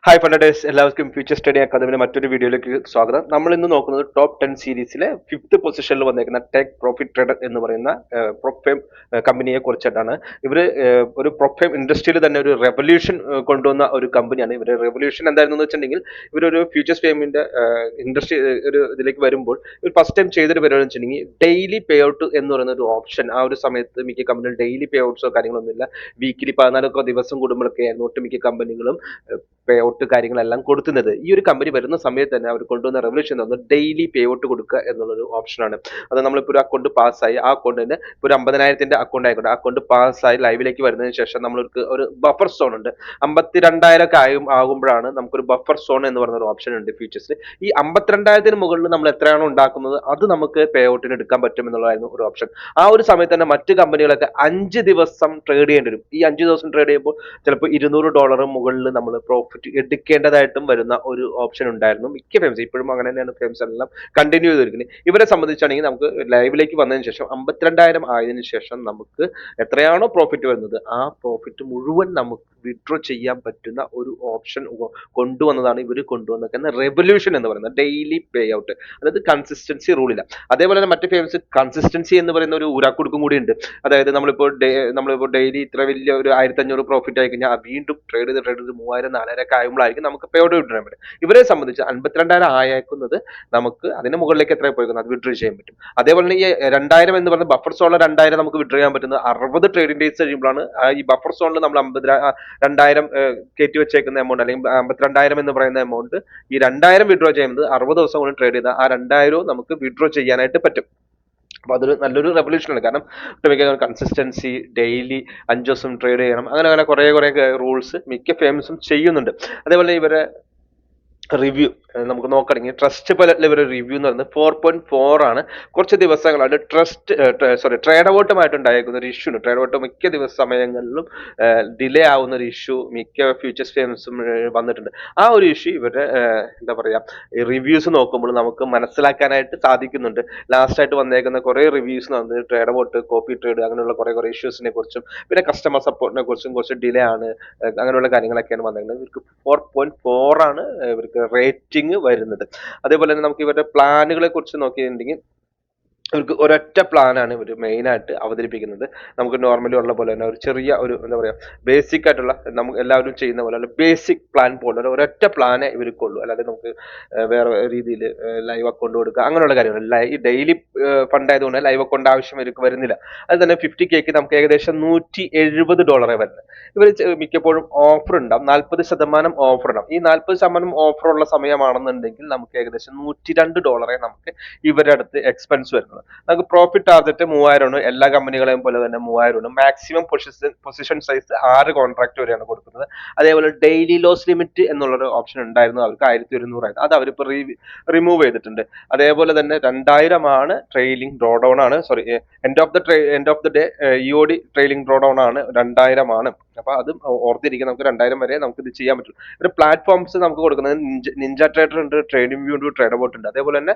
Hi funders, എല്ലാവർക്കും future study അക്കാദമിയുടെ മറ്റൊരു വീഡിയോയിലേക്ക് സ്വാഗതം. നമ്മൾ ഇന്ന് നോക്കുന്നത് ടോപ്പ് 10 സീരീസിലെ 5th പൊസിഷനിൽ വന്നേക്കുന്ന ടെക് പ്രോഫിറ്റ് ട്രേഡർ എന്ന് പറയുന്ന പ്രൊഫൈം കമ്പനിയെ കുറിച്ചിട്ടാണ്. ഇവർ ഒരു പ്രൊഫൈം ഇൻഡസ്ട്രിയിൽ തന്നെ ഒരു റെവല്യൂഷൻ കൊണ്ടുവന്ന ഒരു കമ്പനിയാണ്. ഇവരുടെ റെവല്യൂഷൻ എന്തായിരുന്നു വെച്ചിട്ടുണ്ടെങ്കിൽ, ഇവരൊരു ഫ്യൂച്ചേഴ്സ് ഫെയിമിന്റെ ഇൻഡസ്ട്രി ഒരു ഇതിലേക്ക് വരുമ്പോൾ ഇവർ ഫസ്റ്റ് ടൈം ചെയ്തൊരു പരിപാടി വെച്ചിട്ടുണ്ടെങ്കിൽ ഡെയിലി പേ ഔട്ട് എന്ന് പറയുന്ന ഒരു ഓപ്ഷൻ. ആ ഒരു സമയത്ത് മിക്ക കമ്പനികളും ഡെയിലി പേ ഔട്ട്സോ കാര്യങ്ങളൊന്നുമില്ല, വീക്കിലി 14 ദിവസം കൂടുമ്പോഴൊക്കെ ആയിരുന്നു ഒട്ടുമിക്ക കമ്പനികളും പേ ഔട്ട് കാര്യങ്ങളെല്ലാം കൊടുക്കുന്നത്. ഈ ഒരു കമ്പനി വരുന്ന സമയത്ത് തന്നെ അവർ കൊണ്ടുവന്ന റെവല്യൂഷൻ എന്ന് പറഞ്ഞാൽ ഡെയിലി പേ ഔട്ട് കൊടുക്കുക എന്നുള്ളൊരു ഓപ്ഷനാണ്. അത് നമ്മളിപ്പോൾ ഒരു അക്കൗണ്ട് പാസ്സായി, ആ അക്കൗണ്ടിന് ഒരു 50,000 അക്കൗണ്ട് ആയിക്കോട്ടെ, അക്കൗണ്ട് പാസ്സായി ലൈവിലേക്ക് വരുന്നതിന് ശേഷം നമ്മൾക്ക് ഒരു ബഫർ സോൺ ഉണ്ട്. 52,000 ഒക്കെ ആകുമ്പോഴാണ് നമുക്കൊരു ബഫർ സോൺ എന്ന് പറയുന്ന ഒരു ഓപ്ഷൻ ഉണ്ട് ഫീച്ചേഴ്സിൽ. ഈ 52,000 മുകളിൽ നമ്മൾ എത്രയാണോ ഉണ്ടാക്കുന്നത് അത് നമുക്ക് പേ ഔട്ടിന് എടുക്കാൻ പറ്റും എന്നുള്ളതായിരുന്നു ഒരു ഓപ്ഷൻ. ആ ഒരു സമയത്ത് തന്നെ മറ്റ് കമ്പനികളൊക്കെ 5 ദിവസം ട്രേഡ് ചെയ്യേണ്ടി വരും. ഈ 5 ദിവസം ട്രേഡ് ചെയ്യുമ്പോൾ ചിലപ്പോൾ $200 മുകളിൽ നമ്മൾ പ്രോഫിറ്റ് എടുക്കേണ്ടതായിട്ടും വരുന്ന ഒരു ഓപ്ഷൻ ഉണ്ടായിരുന്നു മിക്ക ഫേംസ്. ഇപ്പോഴും അങ്ങനെ തന്നെയാണ് ഫേംസ് എല്ലാം കണ്ടിന്യൂ ചെയ്തിരിക്കുന്നത്. ഇവരെ സംബന്ധിച്ചാണെങ്കിൽ നമുക്ക് ലൈവിലേക്ക് വന്നതിന് ശേഷം 52,000 ആയതിനു ശേഷം നമുക്ക് എത്രയാണോ പ്രോഫിറ്റ് വരുന്നത് ആ പ്രോഫിറ്റ് മുഴുവൻ നമുക്ക് വിഡ്രോ ചെയ്യാൻ പറ്റുന്ന ഒരു ഓപ്ഷൻ കൊണ്ടുവന്നതാണ് ഇവർ കൊണ്ടുവന്നിരിക്കുന്ന റെവല്യൂഷൻ എന്ന് പറയുന്നത് ഡെയിലി പേ ഔട്ട്. അതായത് കൺസിസ്റ്റൻസി റൂളില്ല. അതേപോലെ തന്നെ മറ്റു ഫേംസ് കൺസിസ്റ്റൻസി എന്ന് പറയുന്ന ഒരു ഊരാക്കുടുക്കും കൂടി ഉണ്ട്. അതായത് നമ്മളിപ്പോൾ ഡെയിലി ഇത്ര വലിയ ഒരു 1,500 പ്രോഫിറ്റ് ആയി കഴിഞ്ഞാൽ വീണ്ടും ട്രേഡ് ചെയ്ത് 3,000 4,000 ഒക്കെ ആകുമ്പോഴായിരിക്കും നമുക്ക് പേ ഔട്ട് വിഡ്രോ ചെയ്യാൻ പറ്റും. ഇവരെ സംബന്ധിച്ച് 52,000 ആയേക്കുന്നത് നമുക്ക് അതിന് മുകളിലേക്ക് എത്ര പോയിരിക്കുന്നത് അത് വിഡ്രോ ചെയ്യാൻ പറ്റും. അതേപോലെ തന്നെ ഈ 2,000 എന്ന് പറഞ്ഞ ബഫർ സോണിൽ 2,000 നമുക്ക് വിഡ്രോ ചെയ്യാൻ പറ്റുന്നത് 60 ട്രേഡിംഗ് ഡേയ്സ് കഴിയുമ്പോഴാണ്. ഈ ബഫർ സോണിൽ നമ്മൾ 2,000 കയറ്റി വെച്ചേക്കുന്ന എമൗണ്ട് അല്ലെങ്കിൽ 52,000 എന്ന് പറയുന്ന എമൗണ്ട് ഈ 2,000 വിഡ്രോ ചെയ്യുന്നത് 60 ദിവസം കൊണ്ട് ട്രേഡ് ചെയ്താൽ ആ 2,000 നമുക്ക് വിഡ്രോ ചെയ്യാനായിട്ട് പറ്റും. അപ്പൊ അതൊരു നല്ലൊരു റെവല്യൂഷനാണ്. കാരണം മിക്ക കൺസിസ്റ്റൻസി, ഡെയിലി 5 ദിവസം ട്രേഡ് ചെയ്യണം, അങ്ങനെ കുറെ റൂൾസ് മിക്ക ഫേംസും ചെയ്യുന്നുണ്ട്. അതേപോലെ ഇവരെ റിവ്യൂ നമുക്ക് നോക്കണമെങ്കിൽ ട്രസ്റ്റ് പലറ്റിൽ ഇവർ റിവ്യൂ എന്ന് പറയുന്നത് 4.4 ആണ്. കുറച്ച് ദിവസങ്ങളായിട്ട് ട്രേഡ് ഔട്ടുമായിട്ട് ഉണ്ടായിരിക്കുന്ന ഒരു ഇഷ്യൂ ഉണ്ട്. ട്രേഡ് ഔട്ട് മിക്ക സമയങ്ങളിലും ഡിലേ ആവുന്ന ഒരു ഇഷ്യൂ മിക്ക ഫ്യൂച്ചേഴ്സ് ഫേംസും വന്നിട്ടുണ്ട്. ആ ഒരു ഇഷ്യൂ ഇവരുടെ എന്താ പറയാ റിവ്യൂസ് നോക്കുമ്പോൾ നമുക്ക് മനസ്സിലാക്കാനായിട്ട് സാധിക്കുന്നുണ്ട്. ലാസ്റ്റ് ആയിട്ട് വന്നേക്കുന്ന കുറെ റിവ്യൂസ് വന്നത് ട്രേഡ് ഔട്ട്, കോപ്പി ട്രേഡ്, അങ്ങനെയുള്ള കുറെ ഇഷ്യൂസിനെ കുറിച്ചും പിന്നെ കസ്റ്റമർ സപ്പോർട്ടിനെ കുറിച്ചും കുറച്ച് ഡിലേ ആണ്, അങ്ങനെയുള്ള കാര്യങ്ങളൊക്കെയാണ് വന്നേക്കുന്നത്. ഇവർക്ക് 4.4 ആണ് ഇവർക്ക് റേറ്റിംഗ് വരുന്നത്. അതേപോലെ തന്നെ നമുക്ക് ഇവരുടെ പ്ലാനുകളെ കുറിച്ച് നോക്കിയിട്ടുണ്ടെങ്കിൽ ഇവർക്ക് ഒരൊറ്റ പ്ലാനാണ് ഇവർ മെയിനായിട്ട് അവതരിപ്പിക്കുന്നത്. നമുക്ക് നോർമലി ഉള്ള പോലെ തന്നെ ഒരു ചെറിയ ഒരു എന്താ പറയുക ബേസിക് ആയിട്ടുള്ള നമുക്ക് എല്ലാവരും ചെയ്യുന്ന പോലെ ബേസിക് പ്ലാൻ പോലെ ഒരൊറ്റ പ്ലാനെ ഇവർക്കുള്ളൂ. അല്ലാതെ നമുക്ക് വേറെ രീതിയിൽ ലൈവ് അക്കൗണ്ട് കൊടുക്കുക അങ്ങനെയുള്ള കാര്യങ്ങൾ. ഈ ഡെയിലി ഫണ്ട് ആയതുകൊണ്ട് ലൈവ് അക്കൗണ്ട് ആവശ്യം ഇവർക്ക് വരുന്നില്ല. അത് തന്നെ 50K നമുക്ക് ഏകദേശം $170 വരുന്നത്. ഇവർ മിക്കപ്പോഴും ഓഫർ ഉണ്ടാവും, 40% ഓഫർ ഉണ്ടാവും. ഈ 40% ഓഫർ ഉള്ള സമയമാണെന്നുണ്ടെങ്കിൽ നമുക്ക് ഏകദേശം $102 നമുക്ക് ഇവരുടെ അടുത്ത് എക്സ്പെൻസ് വരുന്നത്. നമുക്ക് പ്രോഫിറ്റ് ടാർഗറ്റ് 3,000 ആണ്. എല്ലാ കമ്പനികളെയും പോലെ തന്നെ 3,000 ആണ്. മാക്സിമം പൊസിഷൻ സൈസ് 6 കോൺട്രാക്ട് വരെയാണ് കൊടുക്കുന്നത്. അതേപോലെ ഡെയിലി ലോസ് ലിമിറ്റ് എന്നുള്ളൊരു ഓപ്ഷൻ ഉണ്ടായിരുന്നു അവർക്ക്, 1,100 ആയിരുന്നു. അത് അവരിപ്പോൾ റിമൂവ് ചെയ്തിട്ടുണ്ട്. അതേപോലെ തന്നെ 2,000 ആണ് ട്രെയിലിംഗ് ഡ്രോ ഡൗൺ ആണ്, end of the day EOD trailing draw down ആണ്, 2,000 ആണ്. അപ്പൊ അത് ഓർത്തിരിക്കുക, നമുക്ക് 2,000 വരെ നമുക്ക് ഇത് ചെയ്യാൻ പറ്റും. ഒരു പ്ലാറ്റ്ഫോംസ് നമുക്ക് കൊടുക്കുന്നത് നിഞ്ച ട്രേഡർ ഉണ്ട്, ട്രേഡിംഗ് വ്യൂ ഉണ്ട്, ട്രേഡ് ബോട്ട് ഉണ്ട്. അതേപോലെ തന്നെ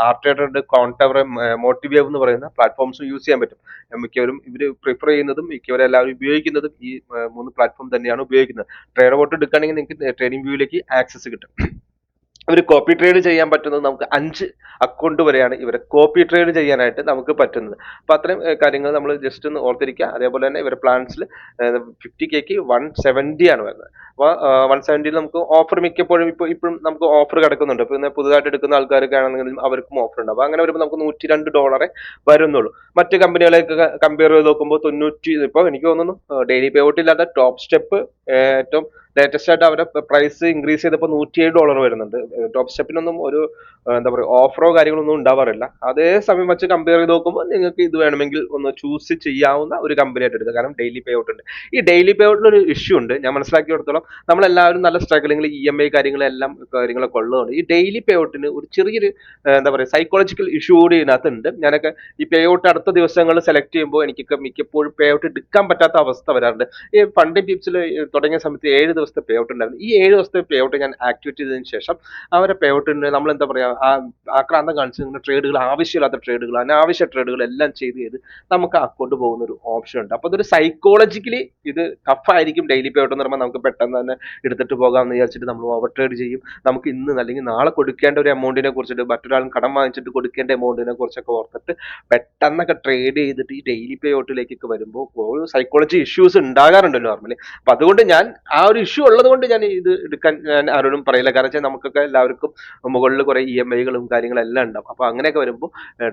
ആർ ട്രേഡർ ഉണ്ട്, കോൺടവർ, മോട്ടിവേവ് എന്ന് പറയുന്ന പ്ലാറ്റ്ഫോംസ് യൂസ് ചെയ്യാൻ പറ്റും. മിക്കവരും ഇവർ പ്രിഫർ ചെയ്യുന്നതും മിക്കവരും എല്ലാവരും ഉപയോഗിക്കുന്നതും ഈ 3 പ്ലാറ്റ്ഫോം തന്നെയാണ് ഉപയോഗിക്കുന്നത്. ട്രേഡ് ബോട്ട് എടുക്കുകയാണെങ്കിൽ നിങ്ങൾക്ക് ട്രേഡിംഗ് വ്യൂയിലേക്ക് ആക്സസ് കിട്ടും. ഇവർ കോപ്പി ട്രേഡ് ചെയ്യാൻ പറ്റുന്നത് നമുക്ക് 5 അക്കൗണ്ട് വരെയാണ് ഇവരെ കോപ്പി ട്രേഡ് ചെയ്യാനായിട്ട് നമുക്ക് പറ്റുന്നത്. അപ്പൊ അത്രയും കാര്യങ്ങൾ നമ്മൾ ജസ്റ്റ് ഒന്ന് ഓർത്തിരിക്കുക. അതേപോലെ തന്നെ ഇവരുടെ പ്ലാൻസിൽ 50Kക്ക് 170 ആണ് വരുന്നത്. അപ്പൊ 170 നമുക്ക് ഓഫർ മിക്കപ്പോഴും ഇപ്പോഴും നമുക്ക് ഓഫർ കിടക്കുന്നുണ്ട്. പിന്നെ പുതുതായിട്ട് എടുക്കുന്ന ആൾക്കാരൊക്കെ ആണെങ്കിലും അവർക്കും ഓഫർ ഉണ്ട്. അപ്പൊ അങ്ങനെ വരുമ്പോൾ നമുക്ക് $102 വരുന്നുള്ളൂ. മറ്റ് കമ്പനികളെയൊക്കെ കമ്പയർ ചെയ്ത് നോക്കുമ്പോൾ 90, ഇപ്പൊ എനിക്ക് തോന്നുന്നു ഡെയിലി പേ ഔട്ട് ഇല്ലാത്ത ടോപ്പ് സ്റ്റെപ്പ് ഏറ്റവും ലേറ്റസ്റ്റ് ആയിട്ട് അവരുടെ പ്രൈസ് ഇൻക്രീസ് ചെയ്തപ്പോൾ $107 വരുന്നുണ്ട്. ടോപ്പ് സ്റ്റെപ്പിനൊന്നും ഒരു എന്താ പറയുക ഓഫറോ കാര്യങ്ങളൊന്നും ഉണ്ടാവാറില്ല. അതേ സമയം വെച്ച് കമ്പയർ ചെയ്ത് നോക്കുമ്പോൾ നിങ്ങൾക്ക് ഇത് വേണമെങ്കിൽ ഒന്ന് ചൂസ് ചെയ്യാവുന്ന ഒരു കമ്പനി ആയിട്ട് എടുക്കുക. കാരണം ഡെയിലി പേ ഔട്ട് ഉണ്ട്. ഈ ഡെയിലി പേ ഔട്ടിൽ ഒരു ഇഷ്യൂ ഉണ്ട്. ഞാൻ മനസ്സിലാക്കിയെടുത്തോളം നമ്മളെല്ലാവരും നല്ല സ്ട്രഗിളിംഗിൽ EMI കാര്യങ്ങളൊക്കെ ഉള്ളതുകൊണ്ട് ഈ ഡെയിലി പേ ഔട്ടിന് ഒരു ചെറിയൊരു എന്താ പറയുക സൈക്കോളജിക്കൽ ഇഷ്യൂ കൂടി ഇതിനകത്തുണ്ട്. ഞാനൊക്കെ ഈ പേ ഔട്ട് അടുത്ത ദിവസങ്ങൾ സെലക്ട് ചെയ്യുമ്പോൾ എനിക്കൊക്കെ മിക്കപ്പോഴും പേ ഔട്ട് എടുക്കാൻ പറ്റാത്ത അവസ്ഥ വരാറുണ്ട്. ഈ ഫണ്ട് ടിപ്സിൽ തുടങ്ങിയ സമയത്ത് 7 ദിവസത്തെ പേ ഔട്ട് ഉണ്ടായിരുന്നു. ഈ 7 ദിവസത്തെ പേ ഔട്ട് ഞാൻ ആക്ടിവേറ്റ് ചെയ്തതിന് ശേഷം അവരെ പേ ഔട്ടിന് നമ്മൾ എന്താ പറയാ ആക്രാന്തം കാണിച്ച് ട്രേഡുകൾ, ആവശ്യമില്ലാത്ത ട്രേഡുകൾ, അനാവശ്യ ട്രേഡുകൾ എല്ലാം ചെയ്ത് നമുക്ക് അക്കൗണ്ട് പോകുന്ന ഒരു ഓപ്ഷൻ ഉണ്ട്. അപ്പൊ ഇതൊരു സൈക്കോളജിക്കലി ഇത് ടഫ് ആയിരിക്കും. ഡെയിലി പേ ഔട്ട് എന്ന് പറയുമ്പോൾ നമുക്ക് പെട്ടെന്ന് തന്നെ എടുത്തിട്ട് പോകാമെന്ന് വിചാരിച്ചിട്ട് നമ്മൾ ഓവർ ട്രേഡ് ചെയ്യും. നമുക്ക് ഇന്ന് അല്ലെങ്കിൽ നാളെ കൊടുക്കേണ്ട ഒരു എമൗണ്ടിനെ കുറിച്ചിട്ട്, മറ്റൊരാളും കടം വാങ്ങിച്ചിട്ട് കൊടുക്കേണ്ട എമൗണ്ടിനെ കുറിച്ചൊക്കെ ഓർത്തിട്ട് പെട്ടെന്നൊക്കെ ട്രേഡ് ചെയ്തിട്ട് ഈ ഡെയിലി പേ ഔട്ടിലേക്കൊക്കെ വരുമ്പോൾ ഒരു സൈക്കോളജി ഇഷ്യൂസ് ഉണ്ടാകാറുണ്ട് നോർമലി. അപ്പൊ അതുകൊണ്ട് ഞാൻ ആ ഒരു ഇഷ്യൂ ഉള്ളത് കൊണ്ട് ഞാൻ ഇത് എടുക്കാൻ ഞാൻ ആരോടും പറയില്ല. കാരണം വെച്ചാൽ നമുക്കൊക്കെ എല്ലാവർക്കും മുകളിൽ കുറെ EMI-കളും കാര്യങ്ങളും എല്ലാം ഉണ്ടാവും. അപ്പൊ അങ്ങനെയൊക്കെ വരുമ്പോൾ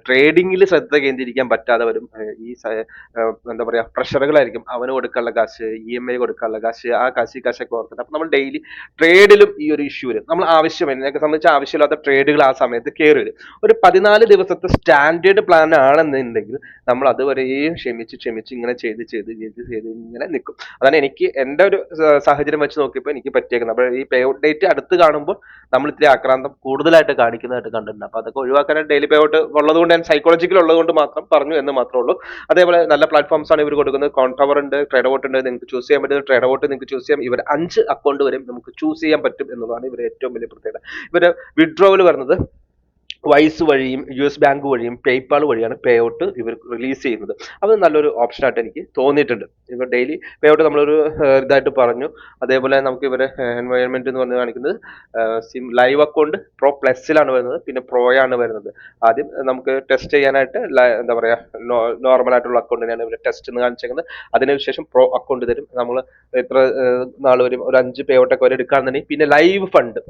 ട്രേഡിങ്ങിൽ ശ്രദ്ധ കേന്ദ്രീകരിക്കാൻ പറ്റാതെ വരും. ഈ എന്താ പറയാ പ്രഷറുകളായിരിക്കും. അവന് കൊടുക്കാനുള്ള കാശ്, EMI കൊടുക്കാനുള്ള കാശ്, ആ കാശ് ഈ കാശൊക്കെ ഓർക്കുന്നത്. അപ്പൊ നമ്മൾ ഡെയിലി ട്രേഡിലും ഈ ഒരു ഇഷ്യൂ വരും. നമ്മൾ എന്നെ സംബന്ധിച്ച് ആവശ്യമില്ലാത്ത ട്രേഡുകൾ ആ സമയത്ത് കയറി വരും. ഒരു 14 ദിവസത്തെ സ്റ്റാൻഡേർഡ് പ്ലാൻ ആണെന്നുണ്ടെങ്കിൽ നമ്മൾ അതുവരെയും ക്ഷമിച്ച് ഇങ്ങനെ ചെയ്ത് ഇങ്ങനെ നിൽക്കും. അതാണ് എനിക്ക് എന്റെ ഒരു സാഹചര്യം വെച്ച് നോക്കിയപ്പോൾ എനിക്ക് പറ്റിയേക്കുന്നത്. അപ്പൊ ഈ പേ ഔട്ട് ഡേറ്റ് അടുത്ത് കാണുമ്പോൾ നമ്മൾ ഇത്തിരി ആക്രാന്തം കൂടുതലായിട്ട് കാണിക്കുന്നതായിട്ട് കണ്ടിട്ടുണ്ട്. അപ്പൊ അതൊക്കെ ഒഴിവാക്കാനായിട്ട് ഡെയിലി പേ ഔട്ട് ഉള്ളതുകൊണ്ട്, ഞാൻ സൈക്കോളജിക്കൽ ഉള്ളതുകൊണ്ട് മാത്രം പറഞ്ഞു എന്ന് മാത്രമേ ഉള്ളൂ. അതേപോലെ നല്ല പ്ലാറ്റ്ഫോംസ് ആണ് ഇവർ കൊടുക്കുന്നത്. കോൺടവർ ഉണ്ട്, ട്രേഡവോട്ട് ഉണ്ട്. നിങ്ങൾക്ക് ചൂസ് ചെയ്യാൻ പറ്റുന്ന ട്രേഡവോട്ട് നിങ്ങൾക്ക് ചൂസ് ചെയ്യാം. ഇവർ 5 അക്കൗണ്ട് വരെയും നമുക്ക് ചൂസ് ചെയ്യാൻ പറ്റും എന്നുള്ളതാണ് ഇവർ ഏറ്റവും വലിയ പ്രത്യേകത. ഇവര് വിഡ്രോവൽ വരുന്നത് വൈസ് വഴിയും US ബാങ്ക് വഴിയും പേയ്പാൽ വഴിയാണ് പേ ഔട്ട് ഇവർ റിലീസ് ചെയ്യുന്നത്. അത് നല്ലൊരു ഓപ്ഷനായിട്ട് എനിക്ക് തോന്നിയിട്ടുണ്ട്. ഇവർ ഡെയിലി പേ ഔട്ട് നമ്മളൊരു ഇതായിട്ട് പറഞ്ഞു. അതേപോലെ നമുക്ക് ഇവരെ എൻവയോൺമെന്റ് എന്ന് പറഞ്ഞ് കാണിക്കുന്നത് ലൈവ് അക്കൗണ്ട് പ്രോ പ്ലസിലാണ് വരുന്നത്, പിന്നെ പ്രോയാണ് വരുന്നത്. ആദ്യം നമുക്ക് ടെസ്റ്റ് ചെയ്യാനായിട്ട് എന്താ പറയാ നോർമൽ ആയിട്ടുള്ള അക്കൗണ്ടിനെയാണ് ഇവർ ടെസ്റ്റ് എന്ന് കാണിച്ചേക്കുന്നത്. അതിനുശേഷം പ്രോ അക്കൗണ്ട് തരും. നമ്മൾ എത്ര നാൾ വരും, ഒരു 5 പേ ഔട്ടൊക്കെ വരെ എടുക്കാന്നുണ്ടെങ്കിൽ പിന്നെ ലൈവ് ഫണ്ട്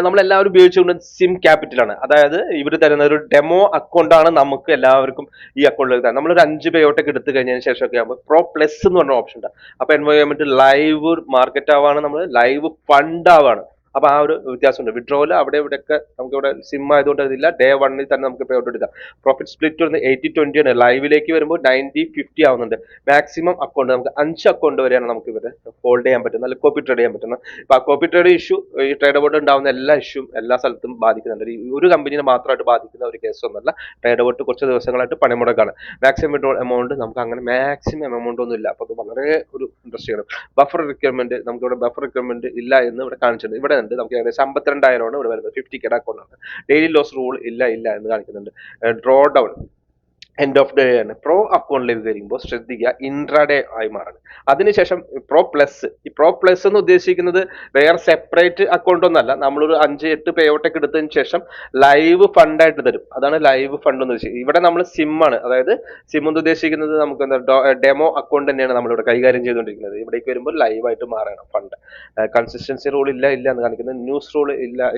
നമ്മൾ എല്ലാവരും ഉപയോഗിച്ചുകൊണ്ട് സിം ക്യാപിറ്റലാണ്. അതായത് ഇവർ തരുന്ന ഒരു ഡെമോ അക്കൗണ്ട് ആണ് നമുക്ക് എല്ലാവർക്കും ഈ അക്കൗണ്ടിൽ തരാം. നമ്മളൊരു 5 പേ ഔട്ടൊക്കെ എടുത്തു കഴിഞ്ഞതിന് ശേഷമൊക്കെ ആകുമ്പോൾ പ്രോ പ്ലസ് എന്ന് പറഞ്ഞ ഓപ്ഷൻ ഉണ്ട്. അപ്പൊ എൻവയോൺമെന്റ് ലൈവ് മാർക്കറ്റ് ആവാണ്, നമ്മൾ ലൈവ് ഫണ്ട് ആവാണ്. അപ്പൊ ആ ഒരു വ്യത്യാസമുണ്ട്. വിഡ്രോവൽ അവിടെ ഇവിടെയൊക്കെ നമുക്ക് ഇവിടെ സിം ആയതുകൊണ്ട് അതില്ല. ഡേ 1-ൽ തന്നെ നമുക്ക് പേ ഔട്ട് എടുക്കാം. പ്രോഫിറ്റ് സ്പ്ലിറ്റ് വരുന്നത് 80-20 ആണ്. ലൈവിലേക്ക് വരുമ്പോൾ 90-50 ആവുന്നുണ്ട്. മാക്സിമം അക്കൗണ്ട് നമുക്ക് 5 അക്കൗണ്ട് വരെയാണ് നമുക്ക് ഇവരെ ഹോൾഡ് ചെയ്യാൻ പറ്റുന്നത്, അല്ലെങ്കിൽ കോപ്പി ട്രേഡ് ചെയ്യാൻ പറ്റുന്നത്. അപ്പൊ ആ കോപ്പി ട്രേഡ് ഇഷ്യൂ ഈ ട്രേഡ് ബോർഡ് ഉണ്ടാവുന്ന എല്ലാ ഇഷ്യൂവും എല്ലാ സ്ഥലത്തും ബാധിക്കുന്നുണ്ട്. ഈ ഒരു കമ്പനിയെ മാത്രമായിട്ട് ബാധിക്കുന്ന ഒരു കേസൊന്നുമല്ല. ട്രേഡ് ബോർഡ് കുറച്ച് ദിവസങ്ങളായിട്ട് പണിമുടക്കാണ്. മാക്സിമം വിഡ്രോ എമൗണ്ട് നമുക്ക് അങ്ങനെ മാക്സിമം എമൗണ്ട് ഒന്നും ഇല്ല. അപ്പൊ അത് വളരെ ഒരു ഇൻട്രസ്റ്റിംഗ് ആണ്. ബഫർ റിക്വയർമെന്റ് നമുക്ക് ഇവിടെ ബഫർ റിക്വയർമെന്റ് ഇല്ല എന്ന് ഇവിടെ കാണിച്ചിട്ടുണ്ട്. ഇവിടെ ഉണ്ട് നമുക്ക് ഏകദേശം 52,000 ആണ് ഇവിടെ വരുന്നത്. 50K അക്കൗണ്ട് ആണ്. ഡെയിലി ലോസ് റൂൾ ഇല്ല എന്ന് കാണിക്കുന്നുണ്ട്. Draw down end off day ആണ്. പ്രോ അക്കൗണ്ടിലേക്ക് വരുമ്പോൾ ശ്രദ്ധിക്കുക, ഇൻട്രാഡേ ആയി മാറാണ്. അതിനുശേഷം പ്രോ പ്ലസ്. ഈ പ്രോ പ്ലസ് എന്ന് ഉദ്ദേശിക്കുന്നത് വേറെ സെപ്പറേറ്റ് അക്കൗണ്ട് ഒന്നല്ല. നമ്മളൊരു 5-8 പേ ഔട്ട് ഒക്കെ എടുത്തതിന് ശേഷം ലൈവ് ഫണ്ട് ആയിട്ട് തരും. അതാണ് ലൈവ് ഫണ്ട് എന്ന് ഉദ്ദേശിക്കുന്നത്. ഇവിടെ നമ്മൾ സിം ആണ്, അതായത് സിം എന്ന് ഉദ്ദേശിക്കുന്നത് നമുക്ക് എന്താ ഡെമോ അക്കൗണ്ട് തന്നെയാണ് നമ്മളിവിടെ കൈകാര്യം ചെയ്തുകൊണ്ടിരിക്കുന്നത്. ഇവിടേക്ക് വരുമ്പോൾ ലൈവ് ആയിട്ട് മാറണം ഫണ്ട്. കൺസിസ്റ്റൻസി റൂൾ ഇല്ല എന്ന് കാണിക്കുന്നത്. ന്യൂസ് റൂൾ ഇല്ല,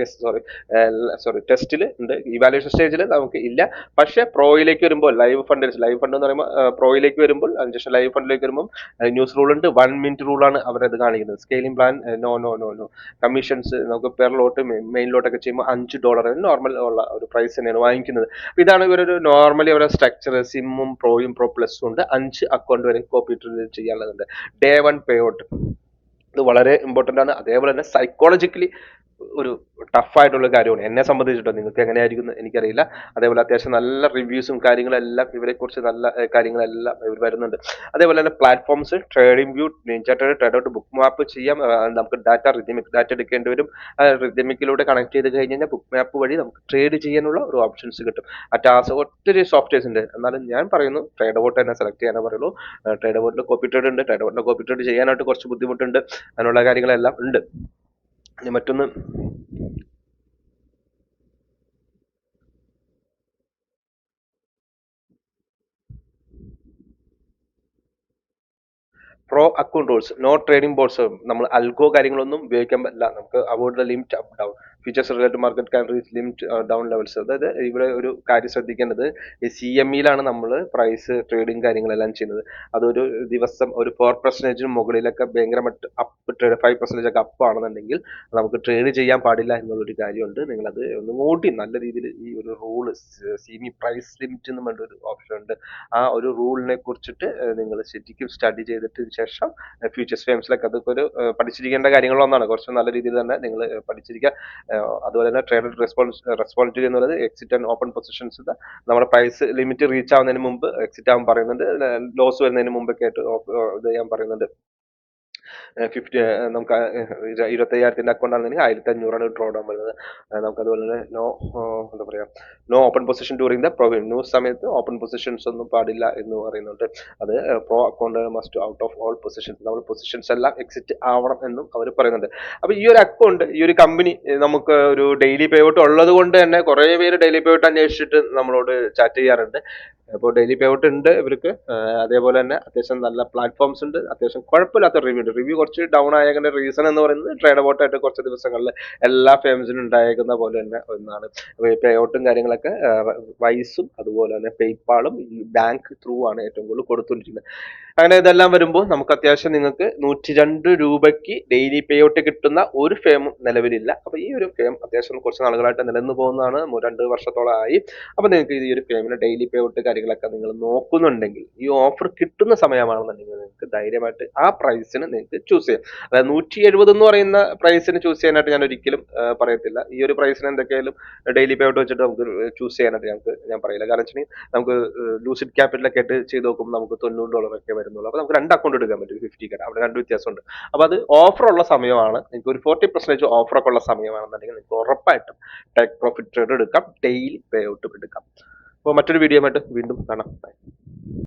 സോറി ടെസ്റ്റിൽ ഉണ്ട്. ഇവാലുവേഷൻ സ്റ്റേജിൽ നമുക്ക് ഇല്ല. പക്ഷെ പ്രോയിലേക്ക് വരുമ്പോൾ ലൈവ് ഫണ്ട് എന്ന് പറയുമ്പോൾ പ്രോയിലേക്ക് വരുമ്പോൾ, അതിനുശേഷം ലൈവ് ഫണ്ടിലേക്ക് വരുമ്പോൾ ന്യൂസ് റൂൾ ഉണ്ട്. 1 മിനിറ്റ് റൂളാണ് അവരത് കാണിക്കുന്നത്. Scaling plan no. കമ്മീഷൻസ് നമുക്ക് പെർ ലോട്ട് മെയിൻ ലോട്ടൊക്കെ ചെയ്യുമ്പോൾ $5 നോർമൽ ഉള്ള ഒരു പ്രൈസ് തന്നെയാണ് വാങ്ങിക്കുന്നത്. ഇതാണ് ഇവരൊരു നോർമലി അവരുടെ സ്ട്രക്ചർ. സിമ്മും പ്രോയും പ്രോ പ്ലസും ഉണ്ട്. 5 അക്കൗണ്ട് വരെ കോപ്പി ചെയ്യാനുള്ളതുണ്ട്. ഡേ 1 പേ ഔട്ട് ഇത് വളരെ ഇമ്പോർട്ടന്റ് ആണ്. അതേപോലെ തന്നെ സൈക്കോളജിക്കലി ഒരു ടഫായിട്ടുള്ള കാര്യമാണ് എന്നെ സംബന്ധിച്ചിട്ടോ. നിങ്ങൾക്ക് എങ്ങനെയായിരിക്കും എനിക്കറിയില്ല. അതേപോലെ അത്യാവശ്യം നല്ല റിവ്യൂസും കാര്യങ്ങളെല്ലാം ഇവരെ കുറിച്ച് നല്ല കാര്യങ്ങളെല്ലാം ഇവർ വരുന്നുണ്ട്. അതേപോലെ തന്നെ platforms trading view, ninja trade out, book map ചെയ്യാം. നമുക്ക് റിഥമിക് ഡാറ്റ എടുക്കേണ്ടി വരും. റിഥമിക്കിലൂടെ കണക്ട് ചെയ്ത് കഴിഞ്ഞ് കഴിഞ്ഞാൽ ബുക്ക് മാപ്പ് വഴി നമുക്ക് ട്രേഡ് ചെയ്യാനുള്ള ഒരു ഓപ്ഷൻസ് കിട്ടും. ഒത്തിരി സോഫ്റ്റ്വെയർസ് ഉണ്ട്. എന്നാലും ഞാൻ പറയുന്നു ട്രേഡ് ഔട്ട് തന്നെ സെലക്ട് ചെയ്യാനേ പറയുള്ളൂ. ട്രേഡ് ഔട്ടിൽ കോപ്പി ട്രേഡ് ഉണ്ട്. ട്രേഡ് ഔട്ടിൽ കോപ്പി ട്രേഡ് ചെയ്യാനായിട്ട് കുറച്ച് ബുദ്ധിമുട്ടുണ്ട്. അതിനുള്ള കാര്യങ്ങളെല്ലാം ഉണ്ട്. മറ്റൊന്ന് pro account rules, no trading boards. നമ്മൾ അൽഗോ കാര്യങ്ങളൊന്നും ഉപയോഗിക്കാൻ പറ്റില്ല. നമുക്ക് avoid the limit up down features related market can reach limit down levels. അതായത് ഇവിടെ ഒരു കാര്യം ശ്രദ്ധിക്കേണ്ടത്, ഈ CME-ലാണ് നമ്മൾ പ്രൈസ് ട്രേഡിങ് കാര്യങ്ങളെല്ലാം ചെയ്യുന്നത്. അതൊരു ദിവസം ഒരു 4% മുകളിലൊക്കെ ഭയങ്കരമായിട്ട് അപ്പ് ട്രേഡ് 5% ഒക്കെ അപ്പ് ആണെന്നുണ്ടെങ്കിൽ നമുക്ക് ട്രേഡ് ചെയ്യാൻ പാടില്ല എന്നുള്ളൊരു കാര്യമുണ്ട്. നിങ്ങളത് ഒന്നുകൂടി നല്ല രീതിയിൽ ഈ ഒരു റൂള് CME പ്രൈസ് ലിമിറ്റ് എന്ന് പറഞ്ഞ ഒരു ഓപ്ഷൻ ഉണ്ട്. ആ ഒരു റൂളിനെ കുറിച്ചിട്ട് നിങ്ങൾ ശരിക്കും സ്റ്റഡി ചെയ്തിട്ട് ശേഷം ഫ്യൂച്ചേഴ്സ് ഫേംസിലൊക്കെ അതൊക്കെ ഒരു പഠിച്ചിരിക്കേണ്ട കാര്യങ്ങളൊന്നാണ്. കുറച്ച് നല്ല രീതിയിൽ തന്നെ നിങ്ങൾ പഠിച്ചിരിക്കുക. അതുപോലെ തന്നെ ട്രേഡ് റെസ്പോൺസിബിലിറ്റി എന്നുള്ളത് എക്സിറ്റ് ആൻഡ് ഓപ്പൺ പൊസിഷൻസ് നമ്മുടെ പ്രൈസ് ലിമിറ്റ് റീച്ച് ആവുന്നതിന് മുമ്പ് എക്സിറ്റ് ആവാൻ പറയുന്നുണ്ട്. ലോസ് വരുന്നതിന് മുമ്പൊക്കെ ആയിട്ട് ഇത് ചെയ്യാൻ പറയുന്നുണ്ട്. 50 നമുക്ക് 25,000 അക്കൗണ്ട് ആണെന്നുണ്ടെങ്കിൽ 1,500 ഡ്രോ ഡൗൺ വരുന്നത്. നമുക്ക് അതുപോലെ തന്നെ എന്താ പറയാ, no open position during the pro news സമയത്ത് ഓപ്പൺ പൊസിഷൻസ് ഒന്നും പാടില്ല എന്ന് പറയുന്നുണ്ട്. അത് pro account must out of all positions, നമ്മൾ പൊസിഷൻസ് എല്ലാം എക്സിറ്റ് ആവണം എന്നും അവർ പറയുന്നുണ്ട്. അപ്പൊ ഈ ഒരു അക്കൗണ്ട്, ഈ ഒരു കമ്പനി നമുക്ക് ഒരു ഡെയിലി പേ ഔട്ട് ഉള്ളത് കൊണ്ട് തന്നെ കുറെ പേര് ഡെയിലി പേ ഔട്ട് അന്വേഷിച്ചിട്ട് നമ്മളോട് ചാറ്റ് ചെയ്യാറുണ്ട്. അപ്പോൾ ഡെയിലി പേ ഔട്ട് ഉണ്ട് ഇവർക്ക്. അതേപോലെ തന്നെ അത്യാവശ്യം നല്ല പ്ലാറ്റ്ഫോംസ് ഉണ്ട്, അത്യാവശ്യം കുഴപ്പമില്ലാത്ത റിവ്യൂ ഉണ്ട്. റിവ്യൂ കുറച്ച് ഡൗൺ ആയതിന്റെ റീസൺ എന്ന് പറയുന്നത് ട്രേഡ് അബൌട്ട് ആയിട്ട് കുറച്ച് ദിവസങ്ങളിൽ എല്ലാ ഫേംസിനും ഉണ്ടായേക്കുന്ന പോലെ തന്നെ ഒന്നാണ്. പേ ഔട്ടും കാര്യങ്ങളൊക്കെ വൈസും അതുപോലെ തന്നെ പേയ്പാളും ബാങ്ക് ത്രൂ ആണ് ഏറ്റവും കൂടുതൽ കൊടുത്തുകൊണ്ടിരിക്കുന്നത്. അങ്ങനെ ഇതെല്ലാം വരുമ്പോൾ നമുക്ക് അത്യാവശ്യം നിങ്ങൾക്ക് 102 രൂപയ്ക്ക് ഡെയിലി പേ ഔട്ട് കിട്ടുന്ന ഒരു ഫേമും നിലവിലില്ല. അപ്പൊ ഈ ഒരു ഫേം അത്യാവശ്യം കുറച്ച് നാളുകളായിട്ട് നിലനിന്ന് പോകുന്നതാണ്, 2 വർഷത്തോളമായി. അപ്പൊ നിങ്ങൾക്ക് ഈ ഒരു ഫേമിന് ഡെയിലി പേ ഔട്ട് കാര്യങ്ങളൊക്കെ നിങ്ങൾ നോക്കുന്നുണ്ടെങ്കിൽ, ഈ ഓഫർ കിട്ടുന്ന സമയമാണെന്നുണ്ടെങ്കിൽ നിങ്ങൾക്ക് ധൈര്യമായിട്ട് ആ പ്രൈസിന് നിങ്ങൾക്ക് ചൂസ് ചെയ്യാം. അതായത് 170 എന്ന് പറയുന്ന പ്രൈസിന് ചൂസ് ചെയ്യാനായിട്ട് ഞാൻ ഒരിക്കലും പറയത്തില്ല. ഈ ഒരു പ്രൈസിന് എന്തൊക്കെയായാലും ഡെയിലി പേ ഔട്ട് വെച്ചിട്ട് നമുക്ക് ചൂസ് ചെയ്യാനായിട്ട് ഞാൻ പറയില്ല. കാരണം വെച്ചാൽ നമുക്ക് ലൂസിഡ് ക്യാപിറ്റലൊക്കെ ആയിട്ട് ചെയ്ത് നോക്കുമ്പോൾ നമുക്ക് $90 ഒക്കെ വരുന്നുള്ളൂ. അപ്പൊ നമുക്ക് 2 അക്കൗണ്ട് എടുക്കാൻ പറ്റും 50K. അവിടെ 2 വ്യത്യാസമുണ്ട്. അപ്പൊ അത് ഓഫർ ഉള്ള സമയമാണ്, നിങ്ങൾക്ക് ഒരു 40% ഓഫർ ഒക്കെ ഉള്ള സമയമാണെന്നുണ്ടെങ്കിൽ നിങ്ങൾക്ക് ഉറപ്പായിട്ടും ടേക്ക് പ്രോഫിറ്റ് ട്രേഡ് എടുക്കാം, ഡെയിലി പേ ഔട്ടും എടുക്കാം. അപ്പോൾ മറ്റൊരു വീഡിയോ ആയിട്ട് വീണ്ടും കാണാം. ബൈ.